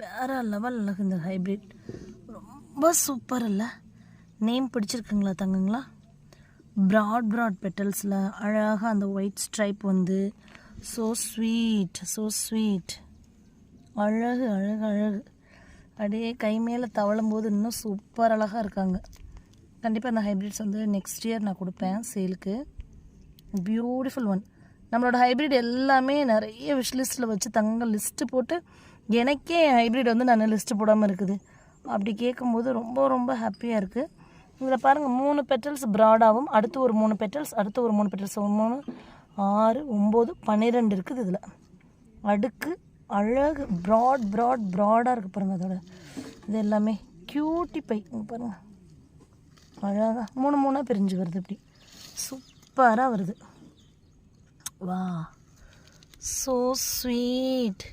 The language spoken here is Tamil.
வேறு லெவலில் இருக்குது இந்த ஹைப்ரிட். ரொம்ப சூப்பர் இல்லை? நேம் பிடிச்சிருக்குங்களா தங்குங்களா? ப்ராட் பெட்டல்ஸில் அழகாக அந்த ஒயிட் ஸ்ட்ரைப் வந்து ஸோ ஸ்வீட். அழகு அப்படியே கை மேலே தவழும்போது இன்னும் சூப்பர் அழகாக இருக்காங்க. கண்டிப்பாக இந்த ஹைப்ரிட்ஸ் வந்து நெக்ஸ்ட் இயர் நான் கொடுப்பேன் சேலுக்கு. Beautiful one. நம்மளோட ஹைப்ரிட் எல்லாமே நிறைய விஷ் லிஸ்ட்டில் வச்சு தங்க லிஸ்ட்டு போட்டு எனக்கே ஹைப்ரிட் வந்து நான் லிஸ்ட்டு போடாமல் இருக்குது. அப்படி கேட்கும்போது ரொம்ப ஹாப்பியாக இருக்குது. இதில் பாருங்கள் 3 பெட்டல்ஸ் ப்ராடாகவும், அடுத்து ஒரு 3 பெட்டல்ஸ், அடுத்து ஒரு 3 பெட்டல்ஸ், 3 6 9 12 இருக்குது. இதில் அடுக்கு அழகு ப்ராடாக இருக்குது பாருங்கள். அதோட இது எல்லாமே க்யூட்டி பை பாருங்கள், அழகாக 3 பிரிஞ்சு வருது. இப்படி சூப்பராக வருது. வா, ஸோ ஸ்வீட்.